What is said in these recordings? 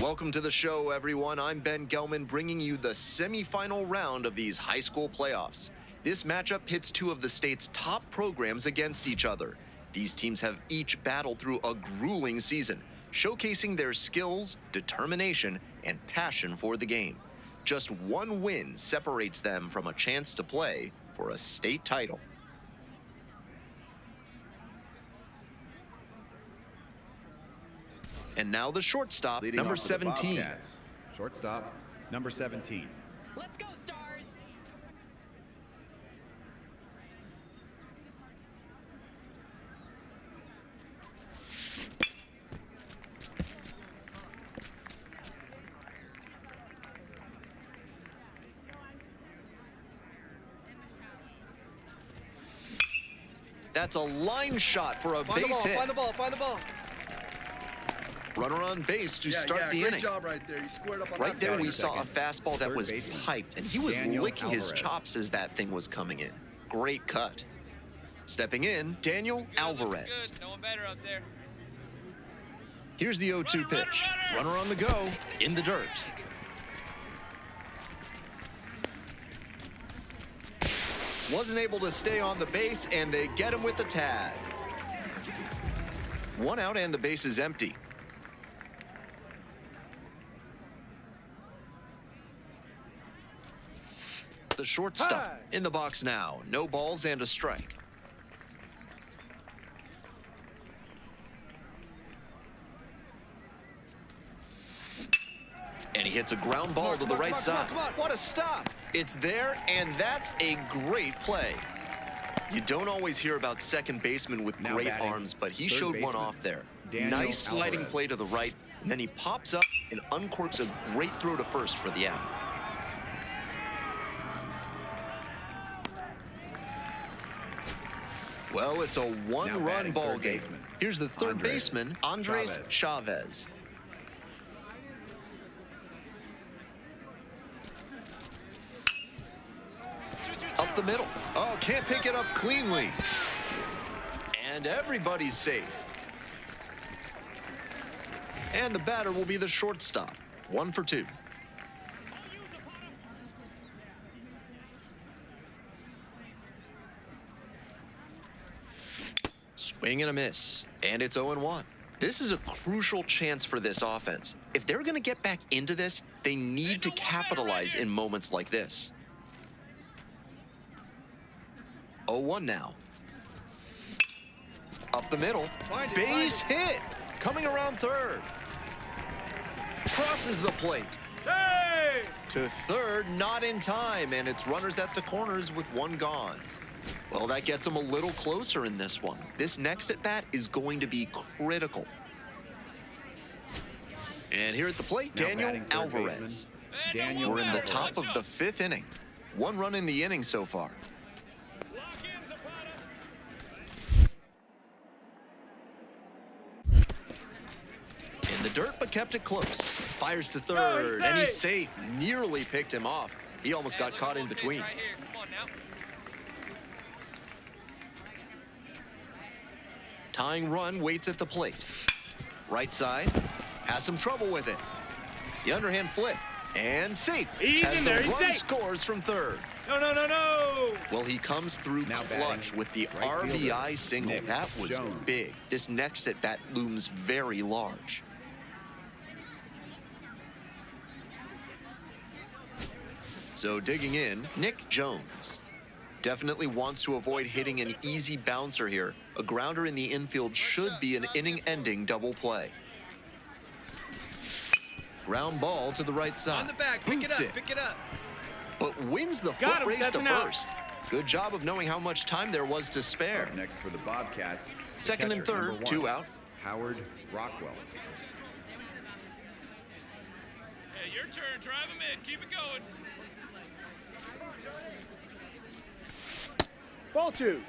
Welcome to the show, everyone. I'm Ben Gelman, bringing you the semifinal round of these high school playoffs. This matchup pits two of the state's top programs against each other. These teams have each battled through a grueling season, showcasing their skills, determination, and passion for the game. Just one win separates them from a chance to play for a state title. And now the shortstop, number 17. Shortstop, number 17. Let's go, Stars! That's a line shot for a base hit. Find the ball, find the ball. Runner on base to start the inning. Great job right there. You squared up on Right that there, side. we saw a fastball that was piped, and he was licking his Alvarez. chops as that thing was coming in. Great cut. Stepping in, Daniel Alvarez. Good. No one better up there. Here's the 0-2 pitch. Runner on the go, in the dirt. Wasn't able to stay on the base, and they get him with the tag. One out, and the base is empty. The shortstop in the box now. No balls and a strike. And he hits a ground ball to the right side. What a stop! It's there, and that's a great play. You don't always hear about second basemen with Now great batting, arms, but he third showed one baseman, off there. Daniel Nice sliding Alvarez. play to the right, and then he pops up and uncorks a great throw to first for the out. Well, it's a one-run batting, ball third game. baseman. Here's the third baseman, Andres Chavez. Up the middle. Oh, can't pick it up cleanly. And everybody's safe. And the batter will be the shortstop. 1 for 2. Swing and a miss. And it's 0-1. This is a crucial chance for this offense. If they're going to get back into this, they need to capitalize in moments like this. 0-1 now. Up the middle. Base hit. Coming around third. Crosses the plate. Hey! To third, not in time, and it's runners at the corners with one gone. Well, that gets them a little closer in this one. This next at bat is going to be critical. And here at the plate, Now Daniel batting, third Alvarez. baseman, Daniel We're in the Alvarez. top of the 5th inning. One run in the inning so far. In the dirt, but kept it close. Fires to third, and he's safe. Nearly picked him off. He almost got caught in between. Right here. Come on now. Tying run waits at the plate. Right side, has some trouble with it. The underhand flip, and safe. He's as in the there, he's run safe. scores from third. No. Well, he comes through Now clutch batting, with the right fielder, RBI single. Nick That was Jones. big. This next at bat looms very large. So digging in, Nick Jones. Definitely wants to avoid hitting an easy bouncer here. A grounder in the infield should be an inning-ending double play. Ground ball to the right side. On the back, pick it Boots up, pick it up. But wins the Got foot him, race to stepping out. first. Good job of knowing how much time there was to spare. Up next for the Bobcats. the Second and catcher, third, number 2 1, out. Howard Rockwell. Hey, your turn. Drive him in. Keep it going. Ball 2.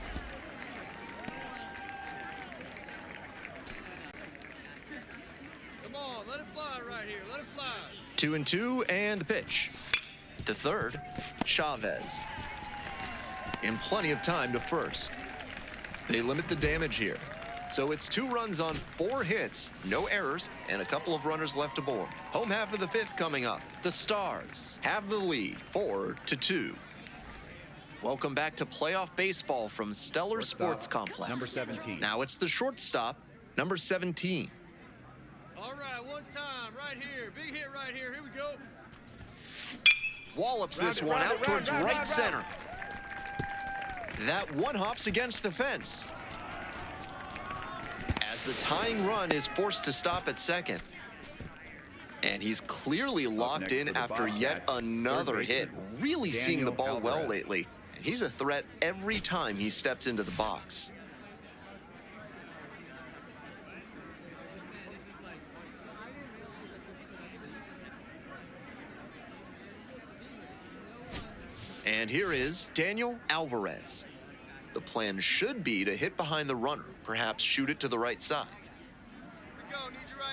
Come on, let it fly right here. Let it fly. 2-2, and the pitch. To third, Chavez. In plenty of time to first. They limit the damage here. So it's 2 runs on 4 hits, no errors, and a couple of runners left aboard. Home half of the 5th coming up. The Stars have the lead, 4-2. Welcome back to playoff baseball from Stellar Sports Complex. Number 17. Now it's the shortstop, number 17. All right, one time, right here. Big hit right here. Here we go. Wallops this one out towards right center. That one hops against the fence. As the tying run is forced to stop at second. And he's clearly locked in after yet another hit. Really seeing the ball well lately. And he's a threat every time he steps into the box. And here is Daniel Alvarez. The plan should be to hit behind the runner, perhaps shoot it to the right side. Here we go. Need you right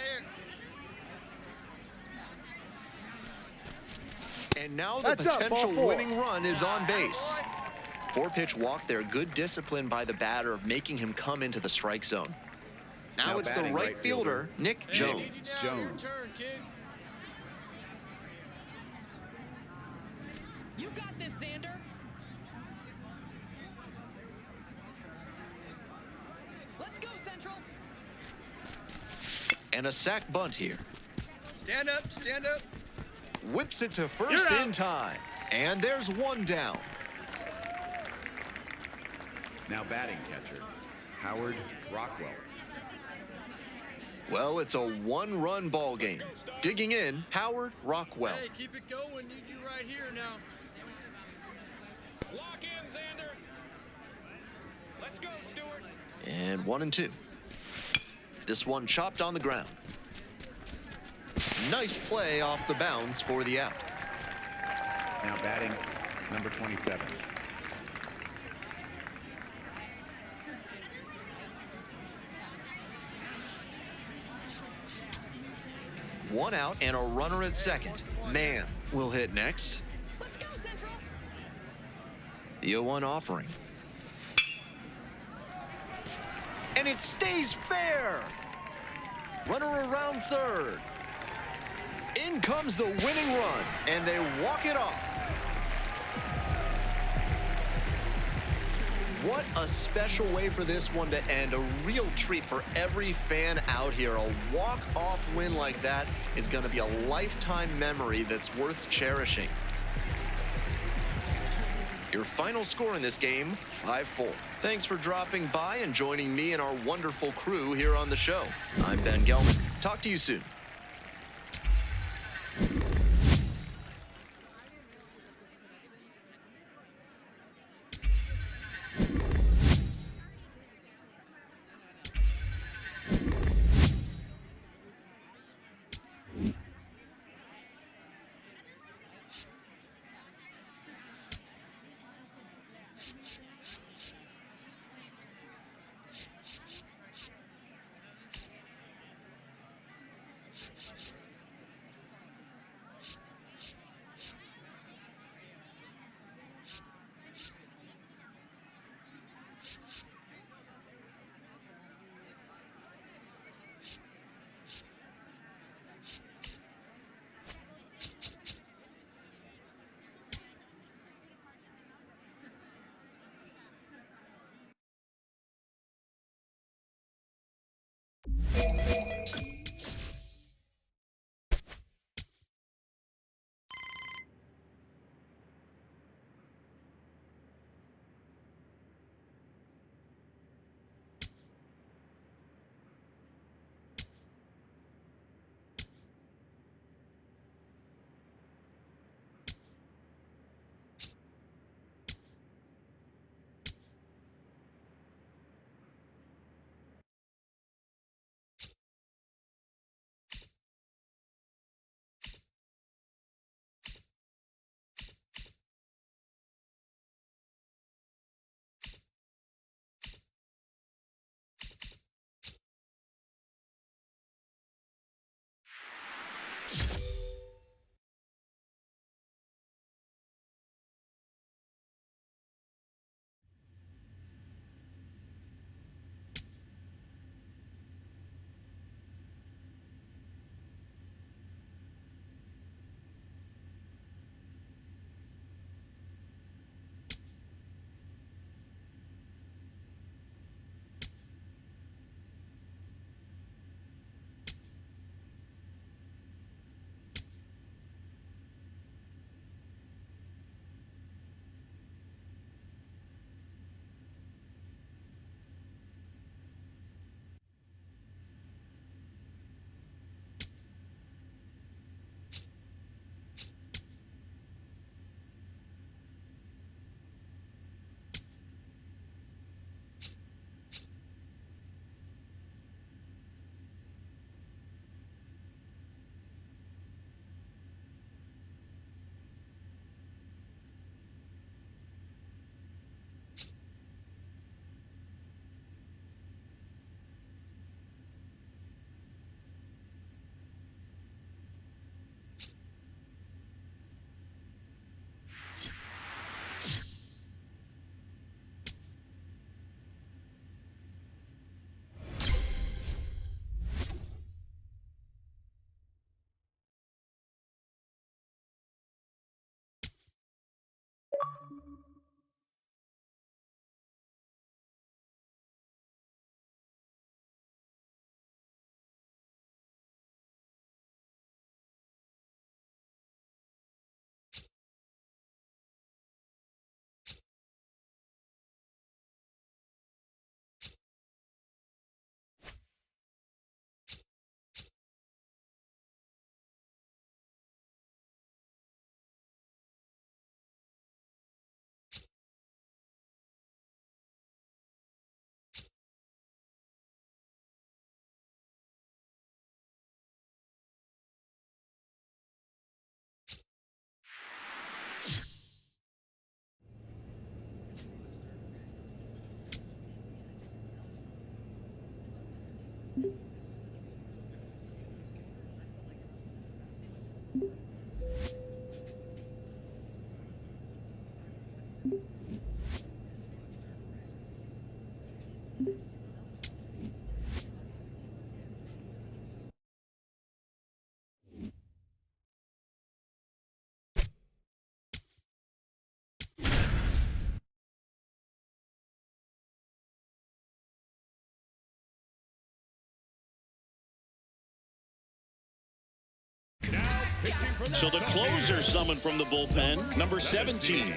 here. And now the potential winning run is on base. 4-pitch walk there, good discipline by the batter of making him come into the strike zone. Now it's the right fielder, Nick Jones. Your turn, kid. You got this, Xander. Let's go, Central. And a sac bunt here. Stand up, stand up. Whips it to first in time. And there's one down. Now batting catcher, Howard Rockwell. Well, it's a 1-run ball game. Digging in, Howard Rockwell. Hey, keep it going. Need you right here now. Lock in, Xander. Let's go, Stewart. And 1-2. This one chopped on the ground. Nice play off the bounds for the out. Now batting, number 27. One out and a runner at second. Man will hit next. Let's go, Central. The 0-1 offering. And it stays fair. Runner around third. In comes the winning run, and they walk it off. What a special way for this one to end. A real treat for every fan out here. A walk-off win like that is going to be a lifetime memory that's worth cherishing. Your final score in this game, 5-4. Thanks for dropping by and joining me and our wonderful crew here on the show. I'm Ben Gelman. Talk to you soon. So the closer summoned from the bullpen, number 17.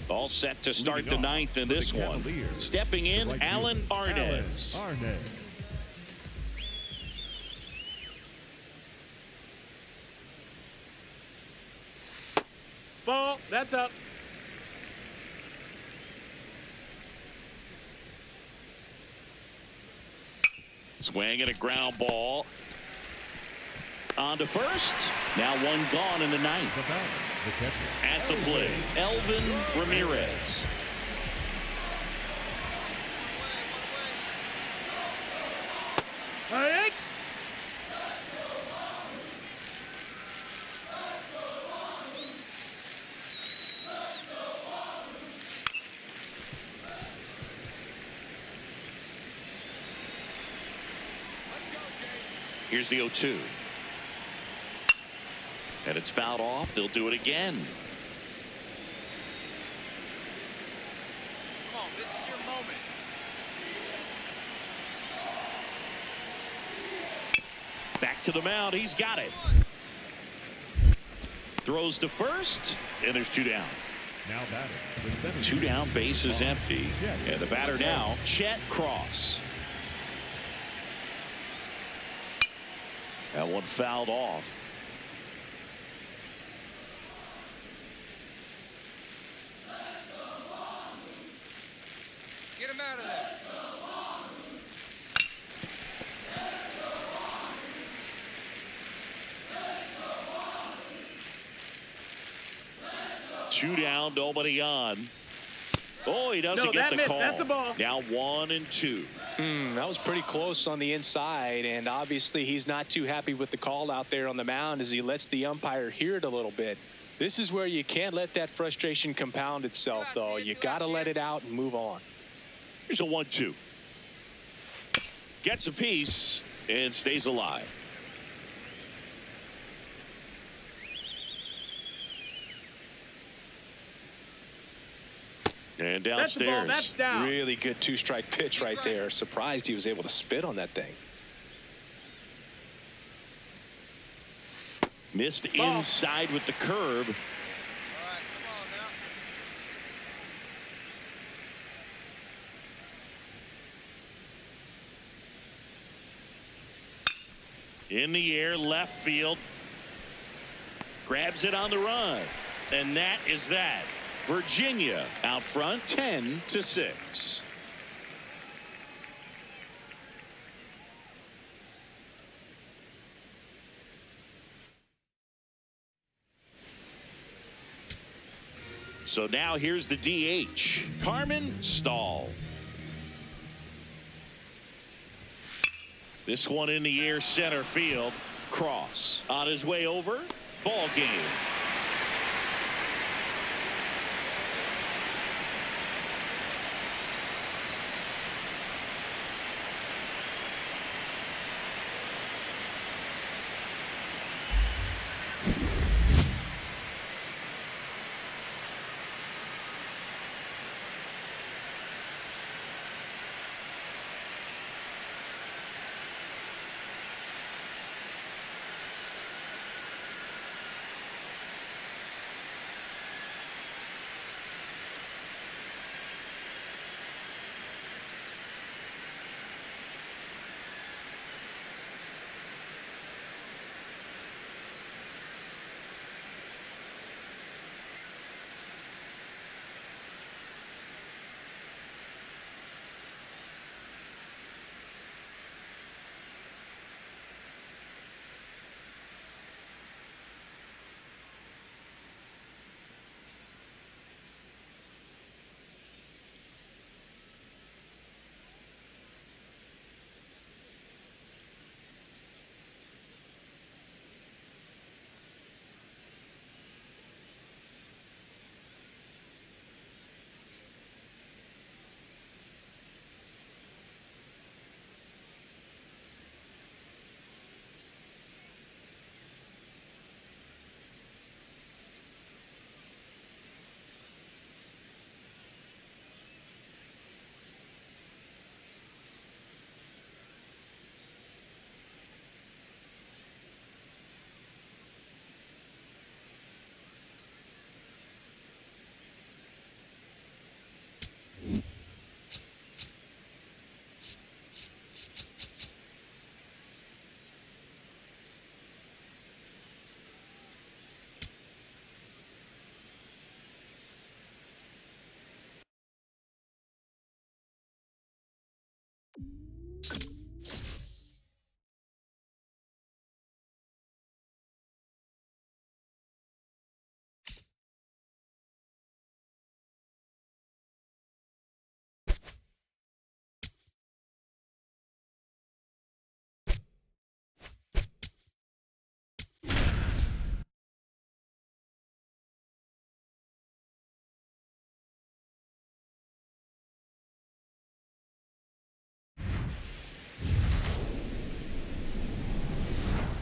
All set to start the ninth in this one. Stepping in, Alan Arnez. Ball, that's up. Swing and a ground ball. On to first. Now one gone in the ninth. At the plate, Elvin Ramirez. Hey. Here's the 0-2. And it's fouled off. They'll do it again. Come on, this is your moment. Back to the mound. He's got it. Throws to first, and there's two down. Now batting. Two down, base is empty. And the batter now, Chet Cross. That one fouled off. Get him out of there. Two down, nobody on. Oh, he doesn't get the call. That's the ball. Now 1-2. That was pretty close on the inside, and obviously he's not too happy with the call out there on the mound as he lets the umpire hear it a little bit. This is where you can't let that frustration compound itself, though. You got to let it out and move on. Here's a 1-2. Gets a piece and stays alive. And downstairs. That's down. Really good two-strike pitch right there. Surprised he was able to spit on that thing. Missed inside with the curve. All right, come on now. In the air, left field. Grabs it on the run. And that is that. Virginia out front 10-6. So now here's the DH, Carmen Stahl. This one in the air, center field. Cross on his way over. Ball game.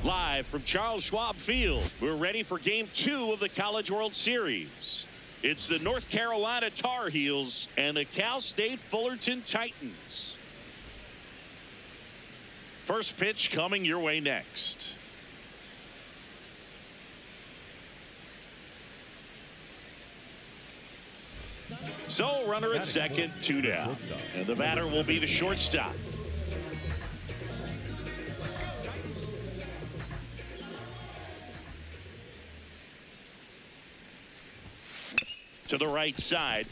Live from Charles Schwab Field, we're ready for Game 2 of the College World Series. It's the North Carolina Tar Heels and the Cal State Fullerton Titans. First pitch coming your way next. So, runner at second, 2 down. And the batter will be the shortstop. To the right side.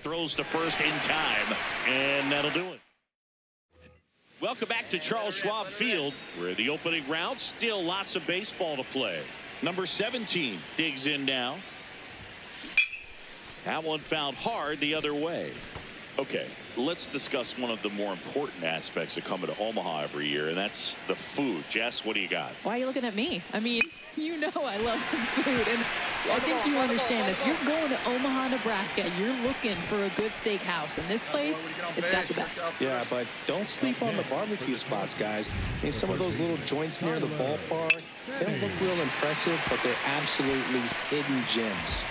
Throws to first in time, and that'll do it. Welcome back to Charles Schwab Field, where the opening round, still lots of baseball to play. Number 17 digs in now. That one fouled hard the other way. Okay, let's discuss one of the more important aspects of coming to Omaha every year, and that's the food. Jess, what do you got? Why are you looking at me? I mean, you know I love some food, and I think you understand if you're going to Omaha, Nebraska, you're looking for a good steakhouse, and this place, it's got the best. Yeah, but don't sleep on the barbecue spots, guys. I mean, some of those little joints near the ballpark, they don't look real impressive, but they're absolutely hidden gems.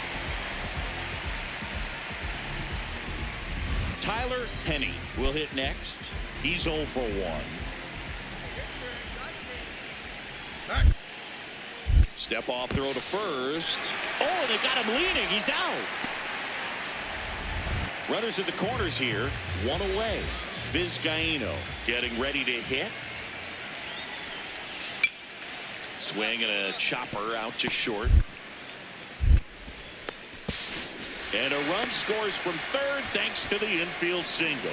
Tyler Penny will hit next. He's 0 for 1. Step off throw to first. Oh, they got him leaning. He's out. Runners at the corners here. 1 away. Vizcaino getting ready to hit. Swing and a chopper out to short. And a run scores from third thanks to the infield single.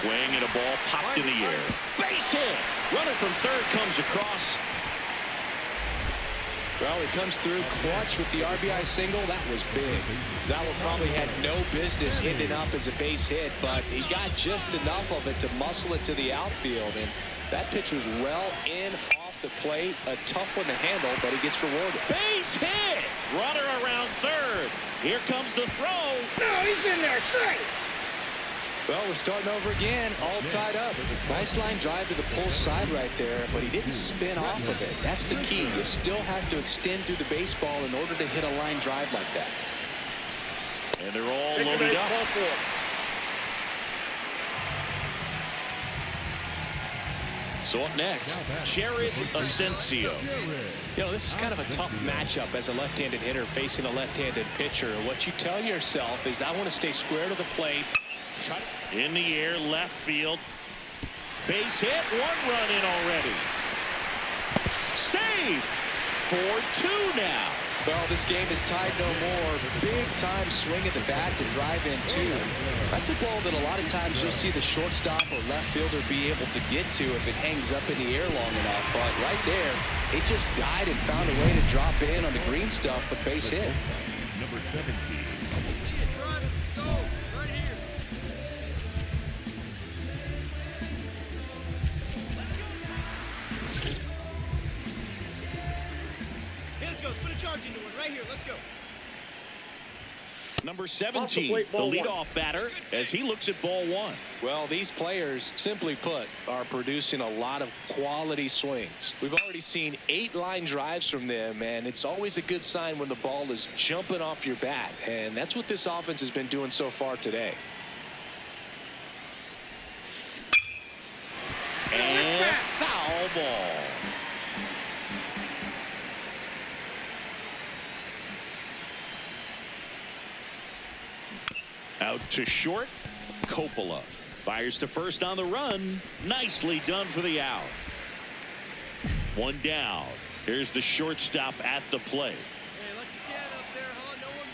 Swing and a ball popped in the air. Base hit. Runner from third comes across. Well, he comes through clutch with the RBI single. That was big. That one probably had no business ending up as a base hit, but he got just enough of it to muscle it to the outfield. And that pitch was well in off the plate. A tough one to handle, but he gets rewarded. Base hit. Runner around third. Here comes the throw. No, he's in there. Well, we're starting over again, all tied up. Nice line drive to the pull side right there, but he didn't spin off of it. That's the key. You still have to extend through the baseball in order to hit a line drive like that. And they're all loaded up. So up next, Jared Asensio. You know, this is kind of a tough matchup as a left-handed hitter facing a left-handed pitcher. What you tell yourself is, I want to stay square to the plate. In the air, left field. Base hit, one run in already. Save! 4-2 now. Well, this game is tied no more. Big time swing at the bat to drive in two. That's a ball that a lot of times you'll see the shortstop or left fielder be able to get to if it hangs up in the air long enough. But right there, it just died and found a way to drop in on the green stuff for base hit. Number 17. Charging to one right here. Let's go. Number 17, the leadoff batter, as he looks at ball one. Well, these players, simply put, are producing a lot of quality swings. We've already seen 8 line drives from them, and it's always a good sign when the ball is jumping off your bat, and that's what this offense has been doing so far today. And foul ball. Out to short, Coppola fires to first on the run. Nicely done for the out. One down. Here's the shortstop at the plate. Hey, let the cat up there, huh? No one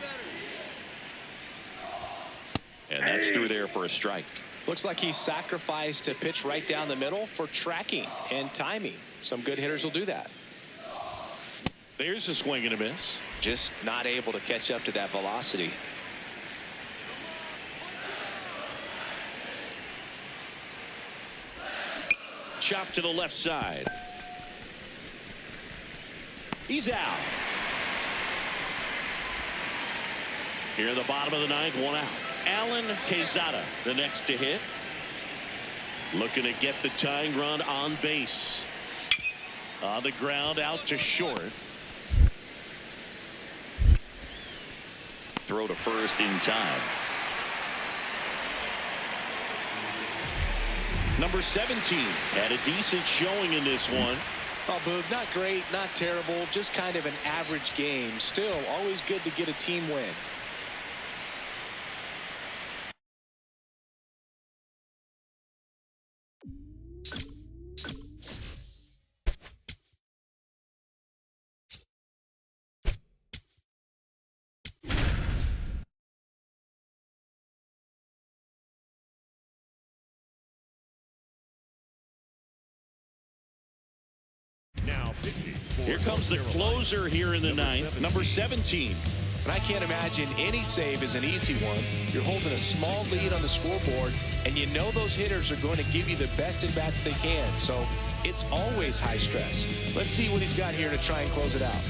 better. And that's through there for a strike. Looks like he sacrificed a pitch right down the middle for tracking and timing. Some good hitters will do that. There's a swing and a miss. Just not able to catch up to that velocity. Chop to the left side. He's out. Here in the bottom of the ninth, one out. Alan Quezada, the next to hit. Looking to get the tying run on base. On the ground, out to short. Throw to first in time. Number 17 had a decent showing in this one. Oh, Boog, not great, not terrible, just kind of an average game. Still, always good to get a team win. Now pitching. Here comes the closer here in the ninth, number 17. And I can't imagine any save is an easy one. You're holding a small lead on the scoreboard, and you know those hitters are going to give you the best at bats they can. So it's always high stress. Let's see what he's got here to try and close it out.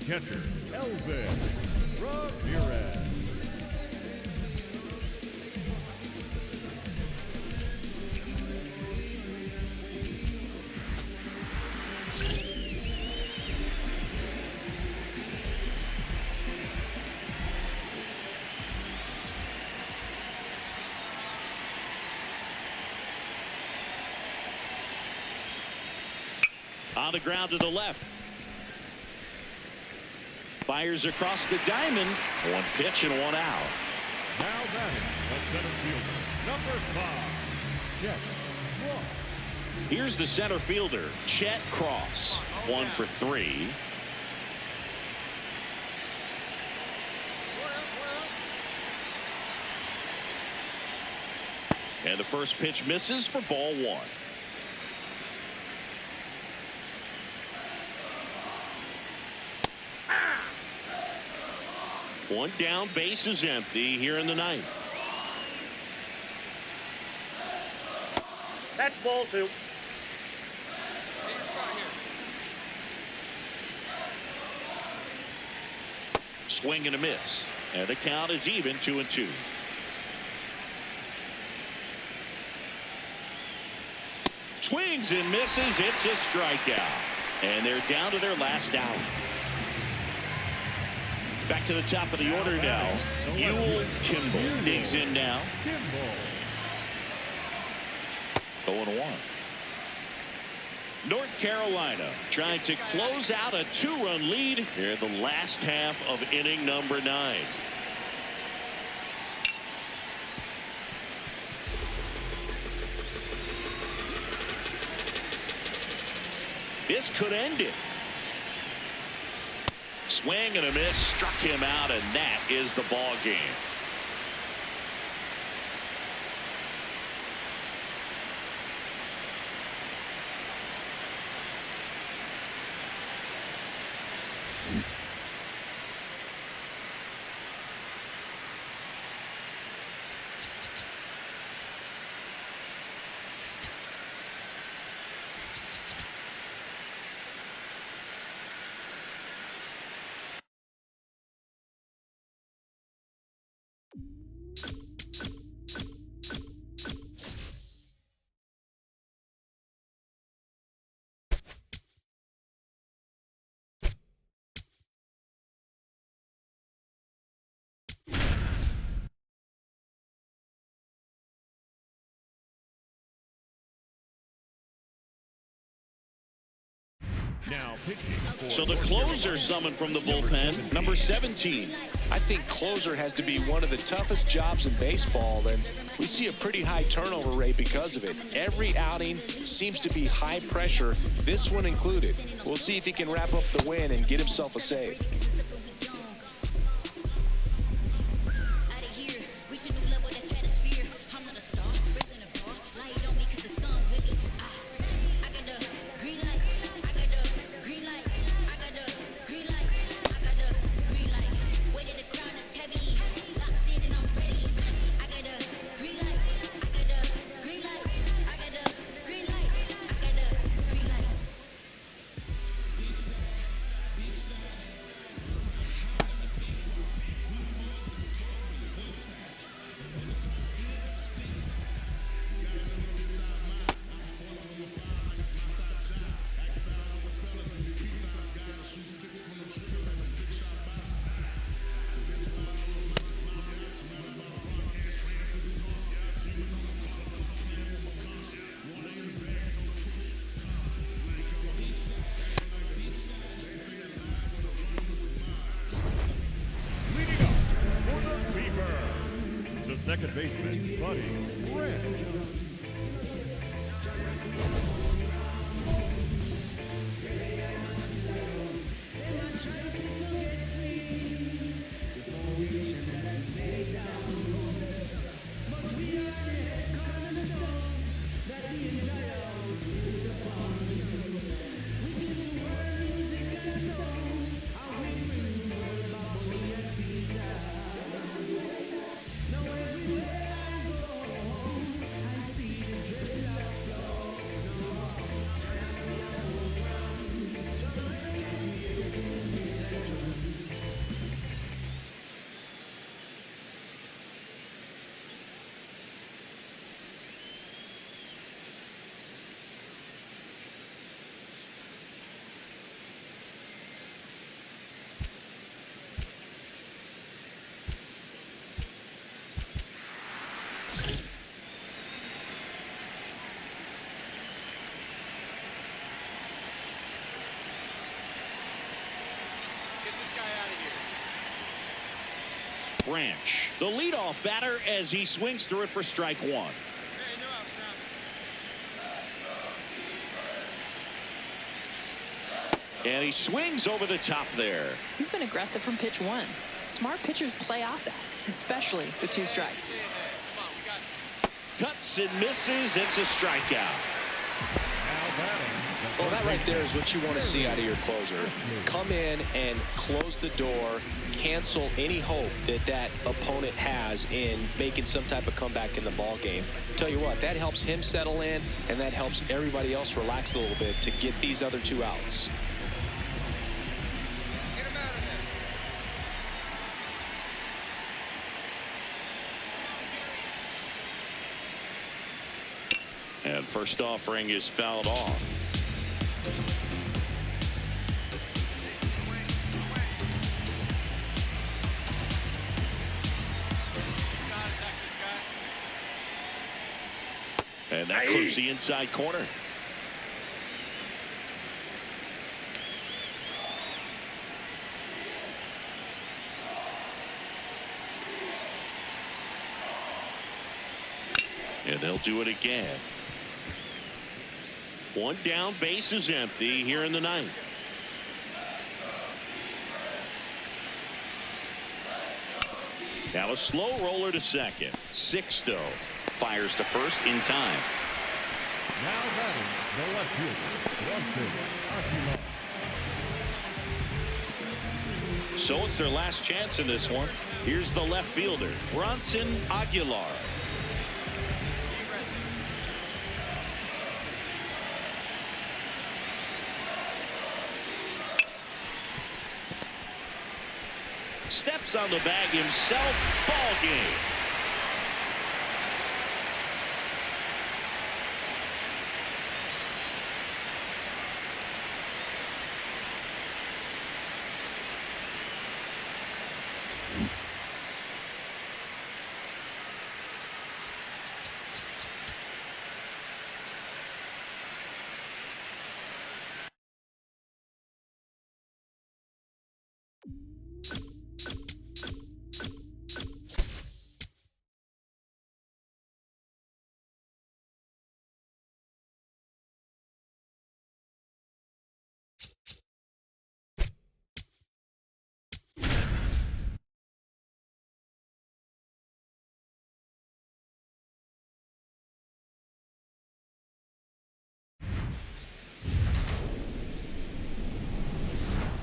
Catcher, Elvis Ramirez. On the ground to the left. Fires across the diamond. One pitch and one out. Now batting, the center fielder, number 5, Chet Cross. Here's the center fielder, Chet Cross. 1 for 3. And the first pitch misses for ball 1. One down, base is empty here in the ninth. That's ball 2. Swing and a miss. And the count is even 2-2. Swings and misses. It's a strikeout. And they're down to their last out. Back to the top of the order now. Ewell Kimball digs in now. 0-1. North Carolina trying to close out a 2-run lead here in the last half of inning number 9. This could end it. Swing and a miss, struck him out, and that is the ball game. Now pitching. So the closer summoned from the bullpen, number 17. I think closer has to be one of the toughest jobs in baseball, and we see a pretty high turnover rate because of it. Every outing seems to be high pressure, this one included. We'll see if he can wrap up the win and get himself a save. Second baseman, Buddy Brent. Branch, the leadoff batter, as he swings through it for strike one. And he swings over the top there. He's been aggressive from pitch one. Smart pitchers play off that, especially with 2 strikes. Cuts and misses. It's a strikeout. Well, that right there is what you want to see out of your closer. Come in and close the door, cancel any hope that that opponent has in making some type of comeback in the ball game. Tell you what, that helps him settle in, and that helps everybody else relax a little bit to get these other 2 outs. And first offering is fouled off. And that clips the inside corner. And they'll do it again. 1 down, base is empty here in the 9th. Now a slow roller to second. Sixto fires to first in time. Now batting the left fielder, So it's their last chance in this one. Here's the left fielder, Bronson Aguilar. Steps on the bag himself. Ball game.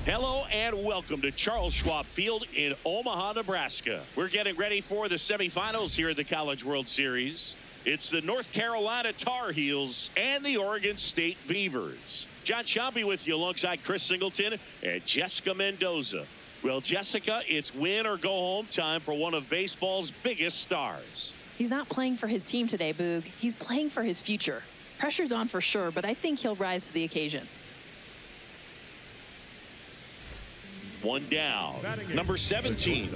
Hello and welcome to Charles Schwab Field in Omaha, Nebraska. We're getting ready for the semifinals here at the College World Series. It's the North Carolina Tar Heels and the Oregon State Beavers. John Sciambi with you alongside Chris Singleton and Jessica Mendoza. Well, Jessica, it's win or go home time for one of baseball's biggest stars. He's not playing for his team today, Boog. He's playing for his future. Pressure's on for sure, but I think he'll rise to the occasion. 1 down. Number 17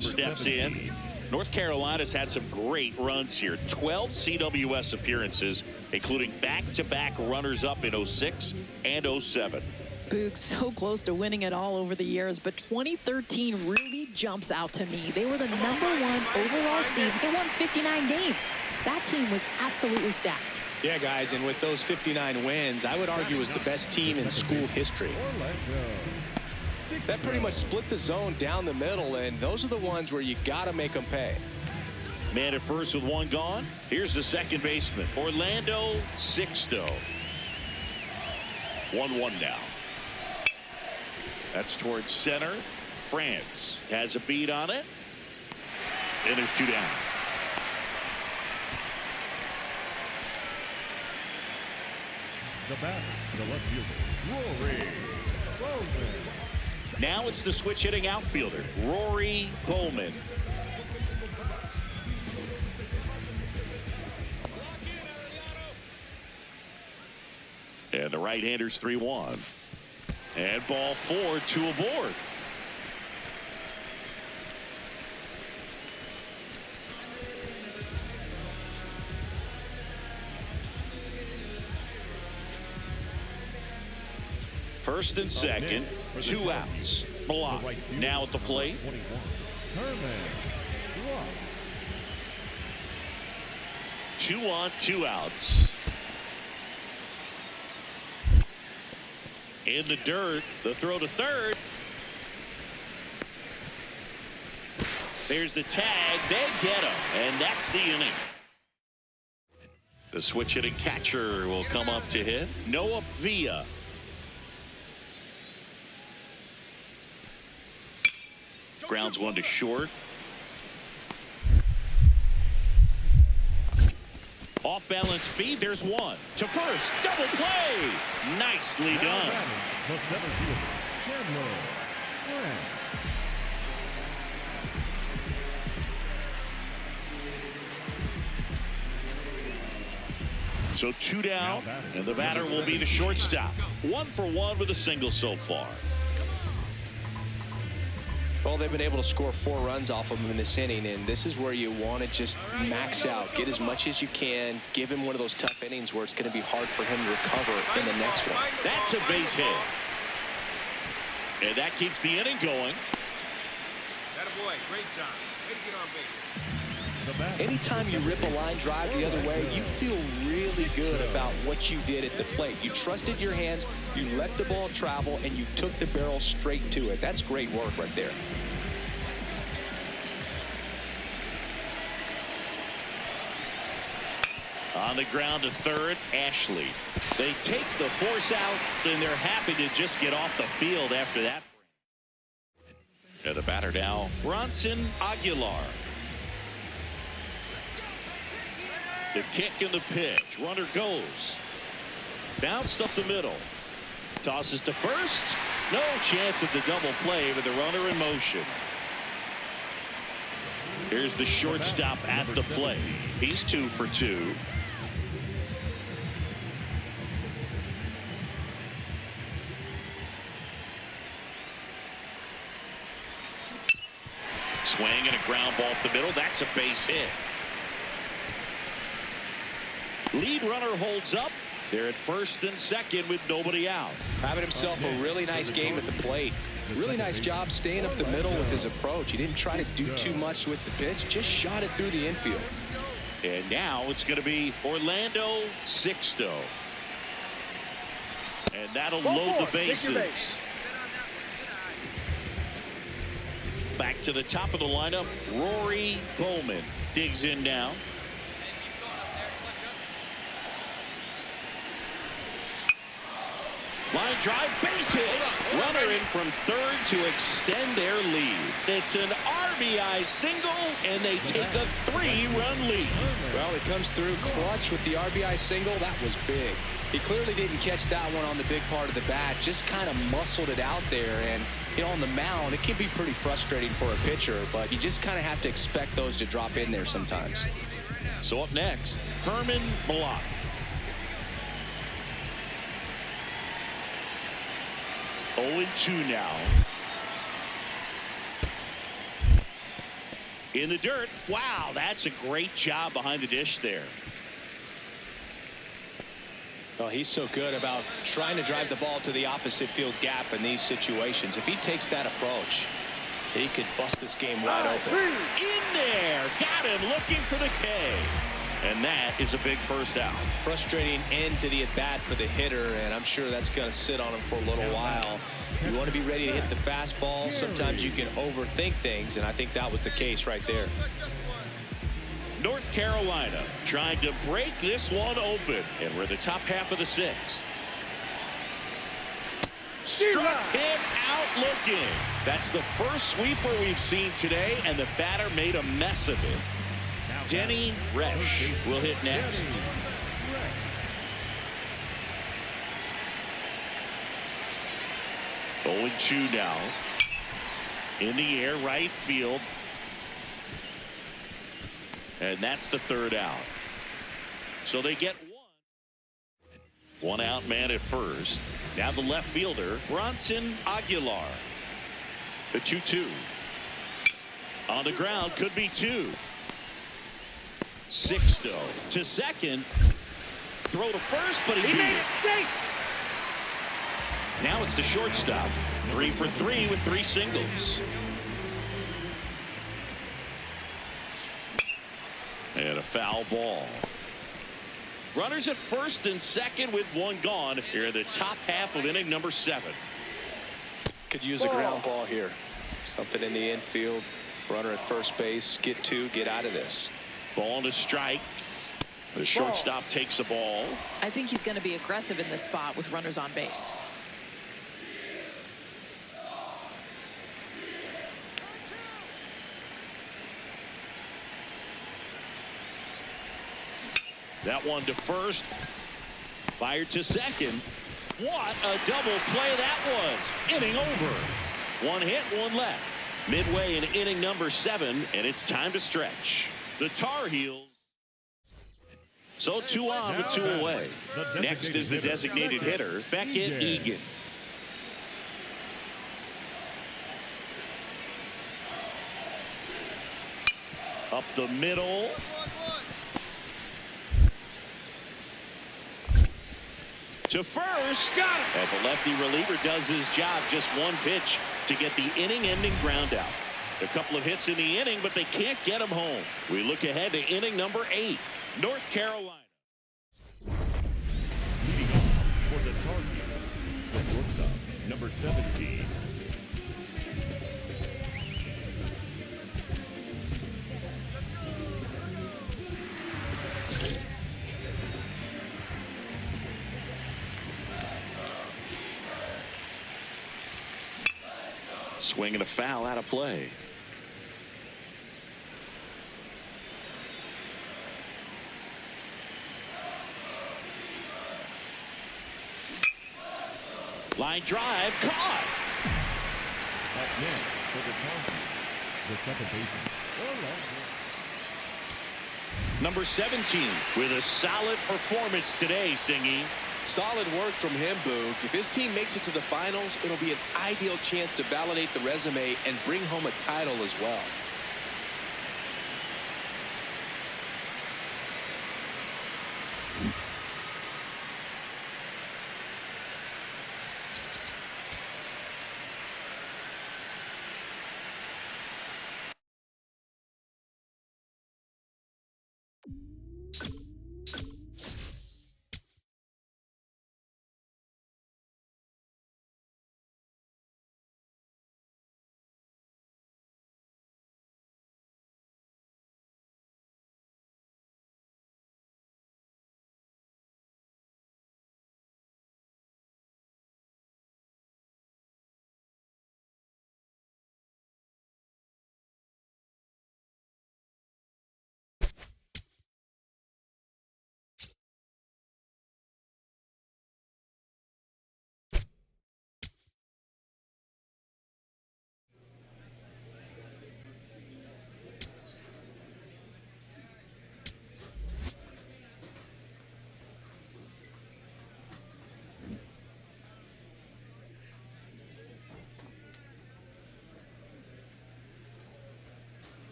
steps in. North Carolina's had some great runs here. 12 CWS appearances, including back-to-back runners-up in 06 and 07. Boog, so close to winning it all over the years, but 2013 really jumps out to me. They were the #1 overall seed. They won 59 games. That team was absolutely stacked. Yeah, guys, and with those 59 wins, I would argue was the best team in school history. That pretty much split the zone down the middle, and those are the ones where you got to make them pay. Man at first with 1 gone. Here's the second baseman, Orlando Sixto. 1-1 now. That's towards center. France has a beat on it. And there's 2 down. the batter, the left fielder, Rory Bowman. Now it's the switch hitting outfielder, Rory Bowman. And the right-hander's 3-1. And ball 4, 2 aboard. First and second, 2 outs. Block now at the plate. 2 on, 2 outs. In the dirt, the throw to third. There's the tag. They get him, and that's the inning. The switch hitting catcher will come up to hit. Noah Villa. Grounds one to short. Off balance speed. There's one to first. Double play. Nicely done. The center fielder, Chandler Grant. So 2 down, and the batter will be the shortstop. 1 for 1 with a single so far. Well, they've been able to score 4 runs off of him in this inning, and this is where you want to just max out, get as much as you can, give him one of those tough innings where it's going to be hard for him to recover in the next one. That's a base hit. And that keeps the inning going. Attaboy, great job. Way to get on base. Anytime you rip a line drive the other way, you feel really good about what you did at the plate. You trusted your hands, you let the ball travel, and you took the barrel straight to it. That's great work right there. On the ground to third, Ashley. They take the force out, and they're happy to just get off the field after that. And the batter now, Bronson Aguilar. The kick and the pitch. Runner goes. Bounced up the middle. Tosses to first. No chance at the double play with the runner in motion. Here's the shortstop at the plate. He's 2 for 2. Swing and a ground ball up the middle. That's a base hit. Lead runner holds up. They're at first and second with nobody out. Having himself a really nice game at the plate. Really nice job staying up the middle with his approach. He didn't try to do too much with the pitch, just shot it through the infield. And now it's going to be Orlando Sixto. And that'll load the bases. Back to the top of the lineup, Rory Bowman digs in now. Line drive, base hit. Runner in from third to extend their lead. It's an RBI single, and they take a 3-run lead. Well, it comes through clutch with the RBI single. That was big. He clearly didn't catch that one on the big part of the bat. Just kind of muscled it out there. And, you know, on the mound, it can be pretty frustrating for a pitcher, but you just kind of have to expect those to drop in there sometimes. So up next, Herman Block. 0-2 now. In the dirt. Wow, that's a great job behind the dish there. Well, he's so good about trying to drive the ball to the opposite field gap in these situations. If he takes that approach, he could bust this game wide open. In there. Got him looking for the K. And that is a big first out. Frustrating end to the at-bat for the hitter, and I'm sure that's going to sit on him for a little while. You want to be ready to hit the fastball. Sometimes you can overthink things, and I think that was the case right there. North Carolina trying to break this one open, and we're in the top half of the 6th. Struck him out looking. That's the first sweeper we've seen today, and the batter made a mess of it. Denny Resch will hit next. Oh, 0-2 now. In the air, right field. And that's the 3rd out. So they get 1. 1 out man at first. Now the left fielder, Bronson Aguilar. The 2-2. On the ground, could be 2. Sixto to second. Throw to first, but he made it safe. Now it's the shortstop. 3 for 3 with 3 singles. And a foul ball. Runners at first and second with one gone here in the top half of inning number 7. Could use a ground ball here. Something in the infield. Runner at first base. Get 2. Get out of this. Ball to strike. The shortstop takes the ball. I think he's going to be aggressive in this spot with runners on base. That one to first. Fired to second. What a double play that was. Inning over. One hit, one left. Midway in inning number 7, and it's time to stretch. The Tar Heels. So 2 on with 2 away. Next is the designated hitter, Beckett Egan. Up the middle. To first. Got it. And the lefty reliever does his job. Just one pitch to get the inning-ending ground out. A couple of hits in the inning, but they can't get him home. We look ahead to inning number 8. North Carolina. Leading off for the Tar Heels, the shortstop, number 17. Swing and a foul out of play. Line drive caught. Up next for the Tar Heels, the second baseman. Number 17 with a solid performance today, Singy. Solid work from him, Boog. If his team makes it to the finals, it'll be an ideal chance to validate the resume and bring home a title as well.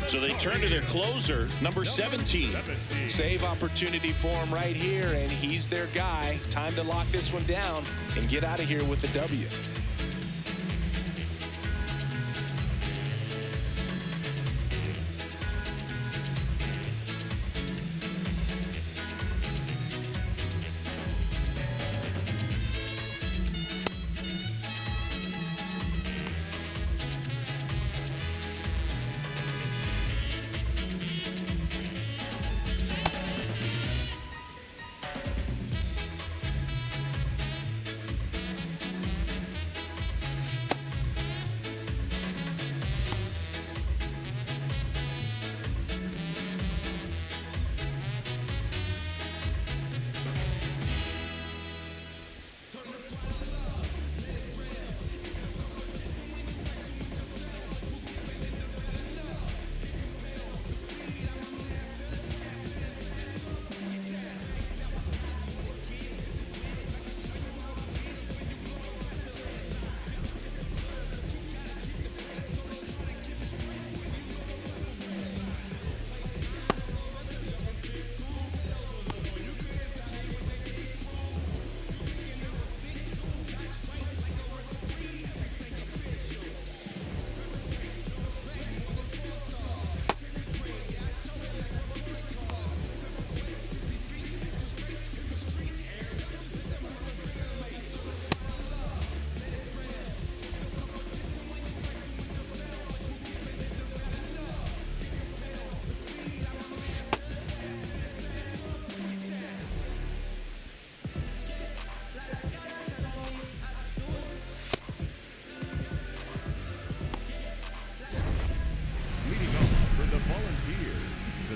So they turn to their closer, number 17. Save opportunity for him right here, and he's their guy. Time to lock this one down and get out of here with the W.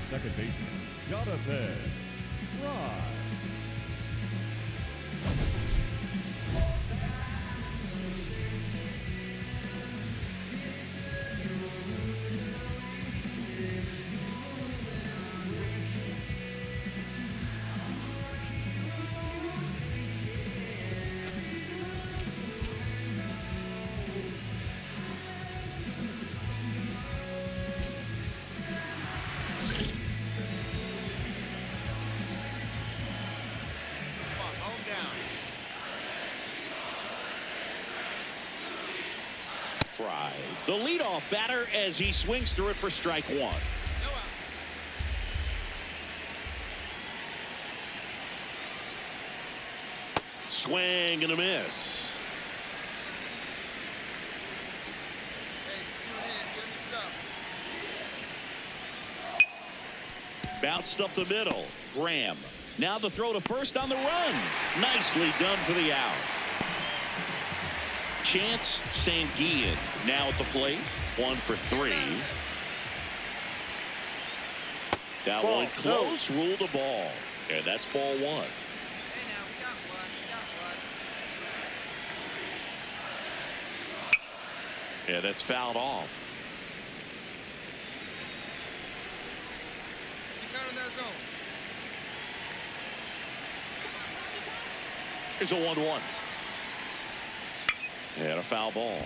second baseman, Jonathan Fry. Fry, the leadoff batter, as he swings through it for strike one. Swing and a miss. Bounced up the middle. Graham. Now the throw to first on the run. Nicely done for the out. Chance Sanguillen now at the plate. 1 for 3. That one close. Ruled a ball. And that's ball 1. Yeah, that's fouled off. Here's a 1-1. And a foul ball.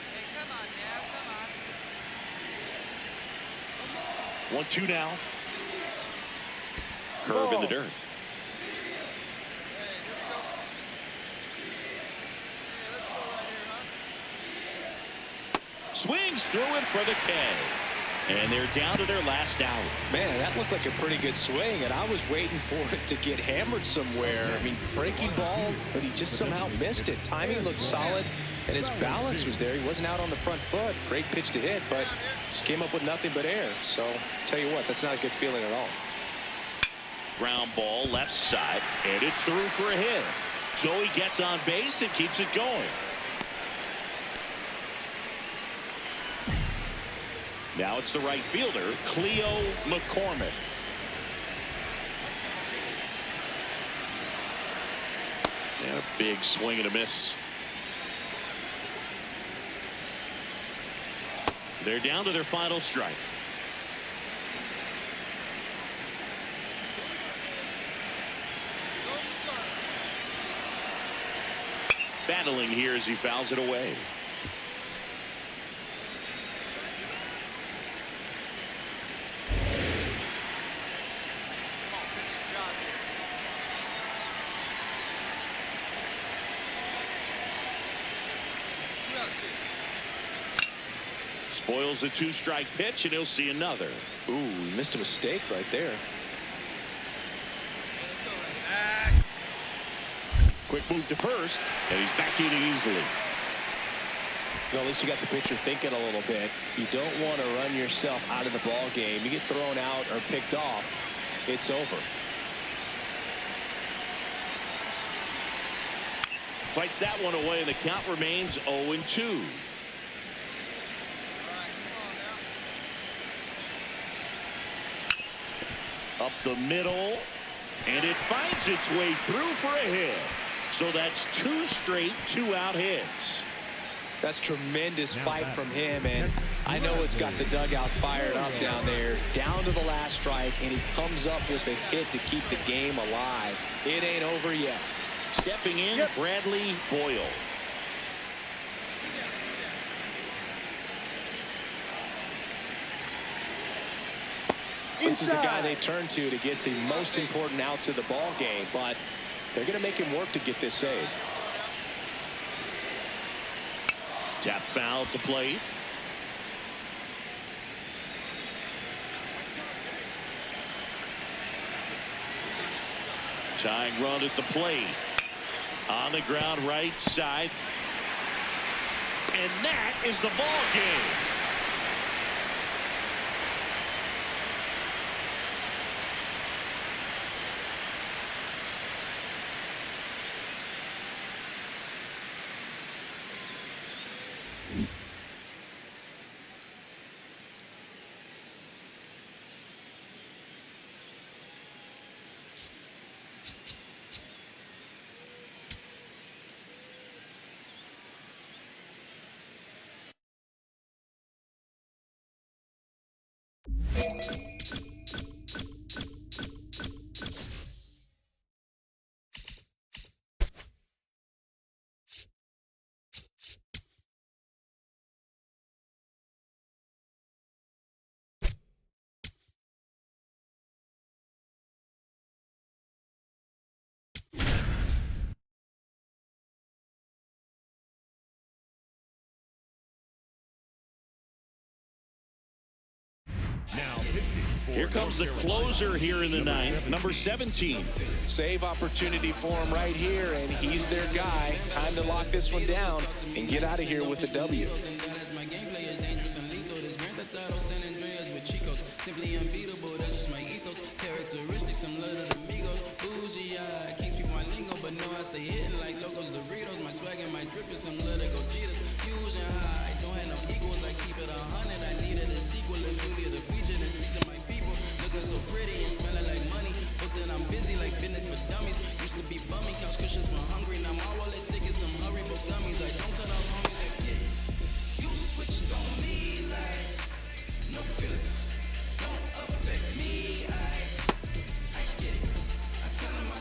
Hey, come on now, come on. 1-2 now. Curve in the dirt. Swings through it for the K. And they're down to their last out. Man, that looked like a pretty good swing, and I was waiting for it to get hammered somewhere. I mean, breaking ball, but he just somehow missed it. Timing looked solid, and his balance was there. He wasn't out on the front foot. Great pitch to hit, but just came up with nothing but air. So, tell you what, that's not a good feeling at all. Ground ball left side, and it's through for a hit. Joey gets on base and keeps it going. Now it's the right fielder, Cleo McCormick. And a big swing and a miss. They're down to their final strike. Battling here as he fouls it away. Spoils the 2-strike pitch, and he'll see another. Ooh, he missed a mistake right there. Quick move to first, and he's back in it easily. Well, at least you got the pitcher thinking a little bit. You don't want to run yourself out of the ball game. You get thrown out or picked off, it's over. Fights that one away, and the count remains 0-2. Up the middle, and it finds its way through for a hit. So that's 2 straight 2-out hits. That's tremendous fight from him, and I know it's got the dugout fired up down there. Down to the last strike, and he comes up with a hit to keep the game alive. It ain't over yet. Stepping in, Bradley Boyle. This is the guy they turn to get the most important outs of the ball game, but they're going to make him work to get this save. Tap foul at the plate. Tying run at the plate. On the ground right side. And that is the ball game. Now pitching for Here comes the closer here in the ninth, number 17. Save opportunity for him right here, and he's their guy. Time to lock this one down and get out of here with the W. Simply unbeatable, that's just my ethos. Characteristics, I'm love of the Mingoes. Bougie, I can't speak my lingo, but no, I stay hitting like logos, Doritos. My swag and my drip is some love to go cheaters. Fusion high, don't have no equals, I keep it 100. I needed a sequel, a beauty of the feature, and speak to my people. Looking so pretty and smelling like money. Booked and I'm busy like business for dummies. Used to be bummy, couch cushions when hungry. Now my wallet thick is some hurryable gummies. I don't cut off homies like kid. You switched on me like no feelings. Don't affect me, I get it. I tell him.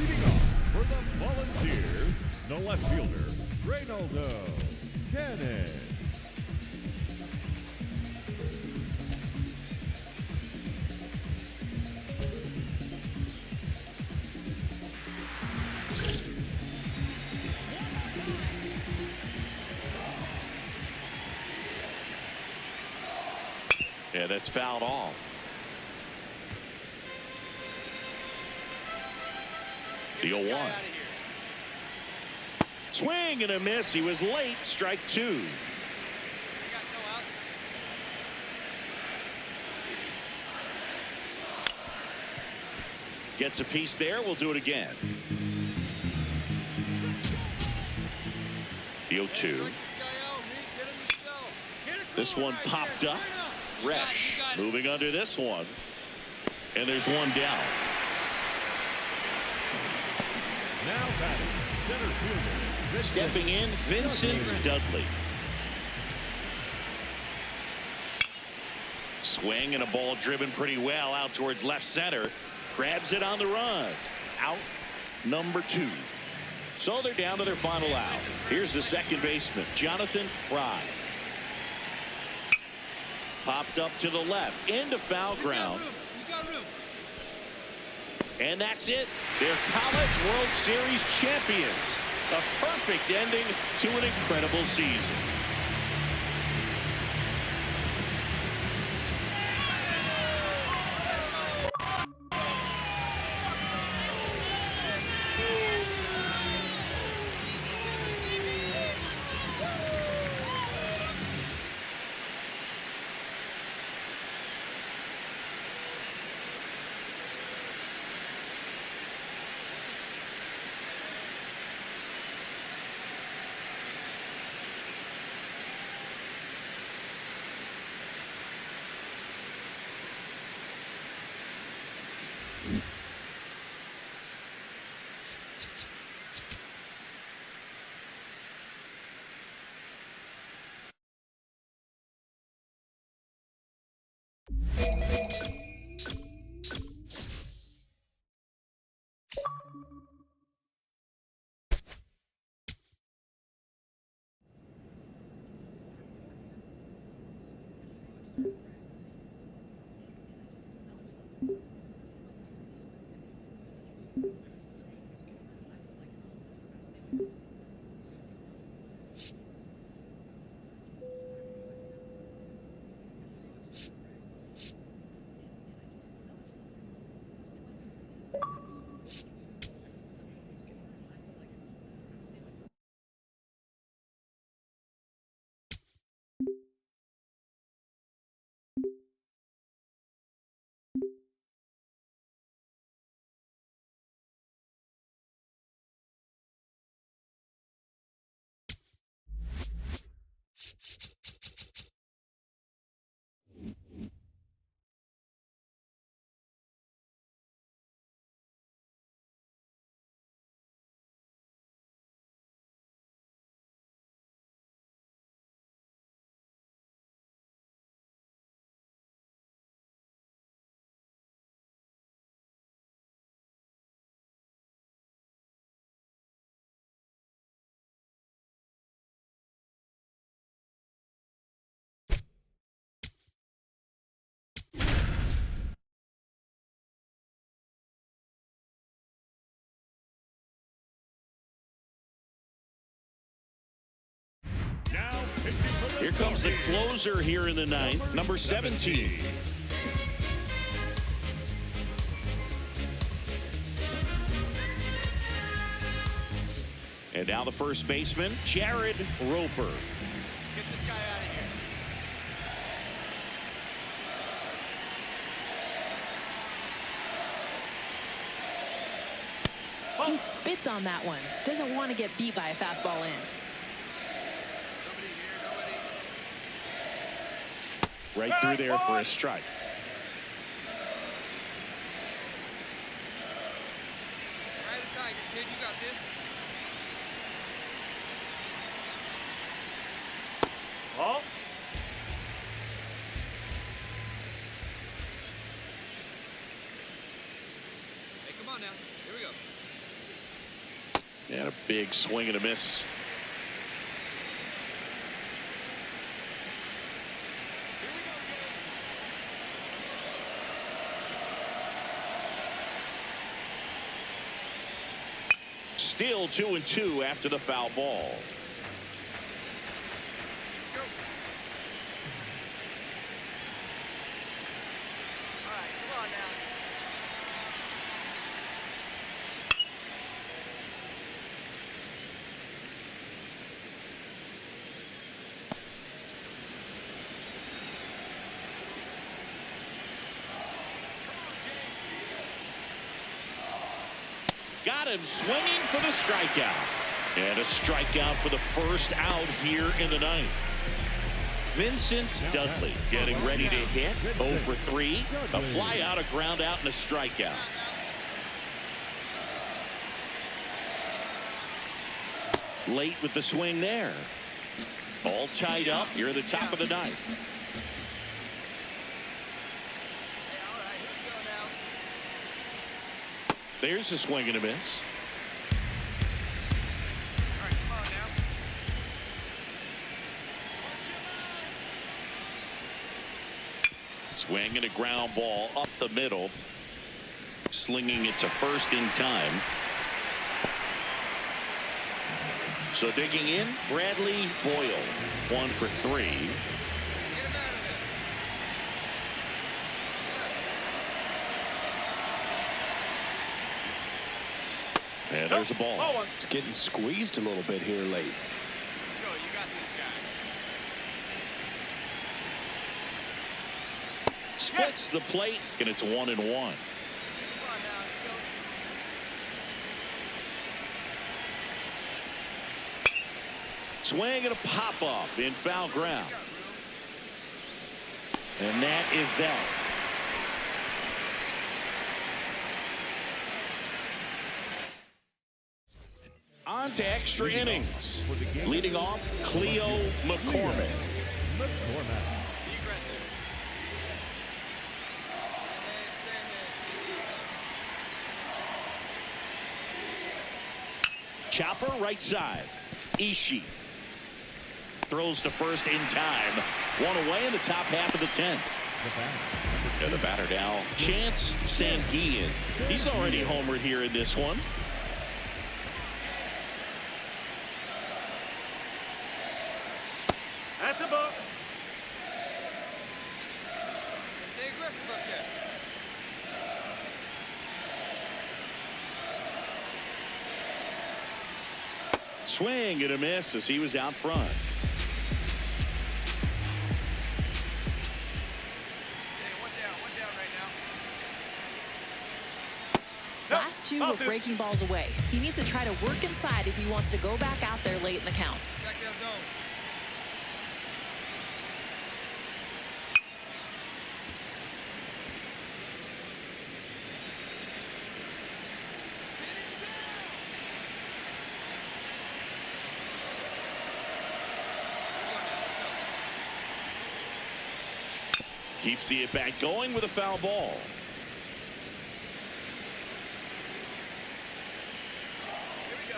leading off for the Volunteers, the left fielder, Reynaldo Cannon. Yeah, that's fouled off. The 0-1. Swing and a miss. He was late. Strike two. Gets a piece there. We'll do it again. The 0-2. This one popped up. Resch moving under this one. And there's one down. Now batting, center fielder. Stepping in, Vincent Dudley. Swing and a ball driven pretty well out towards left center. Grabs it on the run. Out number 2. So they're down to their final out. Here's the second baseman, Jonathan Fry. Popped up to the left, into foul ground. And that's it. They're College World Series champions. A perfect ending to an incredible season. Now pitching for the Here comes the Dodgers, closer here in the ninth, number 17. And now the first baseman, Jared Roper. Get this guy out of here. He spits on that one. Doesn't want to get beat by a fastball in. Nobody here, nobody. Right through there for a strike. Ride the Tiger, kid. You got this. Ball. Hey, come on now. Here we go. And a big swing and a miss. Still 2-2 after the foul ball. All right, come on now. Got him swinging for the strikeout. And a strikeout for the first out here in the ninth. Vincent Dudley getting ready to hit. 0 for 3. A fly out, a ground out, and a strikeout. Late with the swing there. All tied up here at the top of the ninth. All right, here we go now. There's a swing and a miss. All right, come on now. Swing and a ground ball up the middle. Slinging it to first in time. So digging in, Bradley Boyle. 1 for 3. Get him out of there. And there's a ball. It's getting squeezed a little bit here late. Let's go. You got this guy. Splits the plate, and it's 1-1. Come on now. Go. Swing and a pop up in foul ground. And that is that. On to extra innings. Leading off, Cleo McCormick. McCormick. Be aggressive. Chopper right side. Ishii throws to first in time. 1 away in the top half of the 10th. And the batter now, Chance Sanguillen. He's already homered here in this one. At the book. Stay aggressive up there. Swing and a miss as he was out front. Hey, one down right now. Last two were breaking balls away. He needs to try to work inside if he wants to go back out there late in the count. Check that zone. Keeps the at-bat going with a foul ball. Here we go.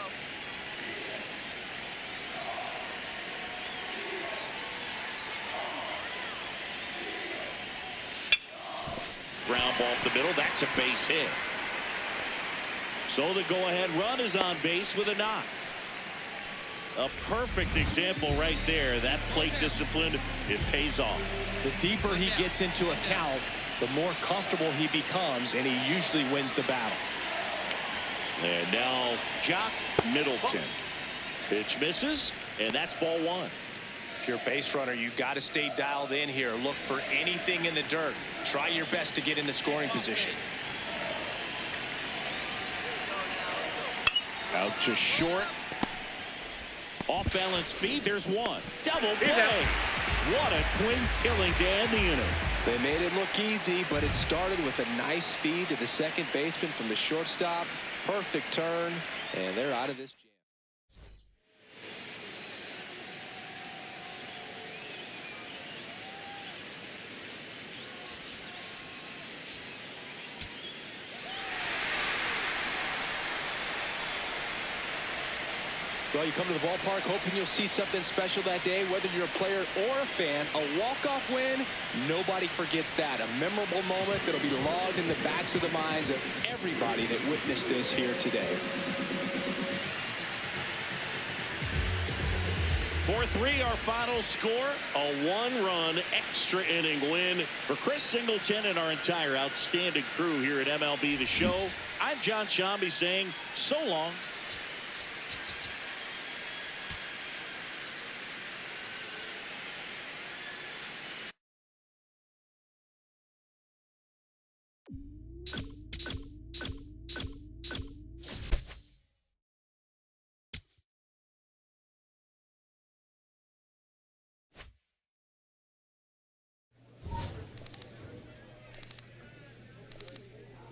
Ground ball up the middle. That's a base hit. So the go-ahead run is on base with a knock. A perfect example right there. That plate discipline, it pays off. The deeper he gets into a count, the more comfortable he becomes, and he usually wins the battle. And now Jock Middleton. Pitch misses, and that's ball one. If you're a base runner, you've got to stay dialed in here. Look for anything in the dirt. Try your best to get into scoring position. Out to short. Off balance feed. There's one. Double play. What a twin killing to end the inning. They made it look easy, but it started with a nice feed to the second baseman from the shortstop. Perfect turn, and they're out of this jam. Well, you come to the ballpark hoping you'll see something special that day, whether you're a player or a fan. A walk-off win, nobody forgets that. A memorable moment that'll be logged in the backs of the minds of everybody that witnessed this here today. 4-3 our final score. A one-run extra inning win for Chris Singleton and our entire outstanding crew here at MLB The Show. I'm John Shambi saying so long.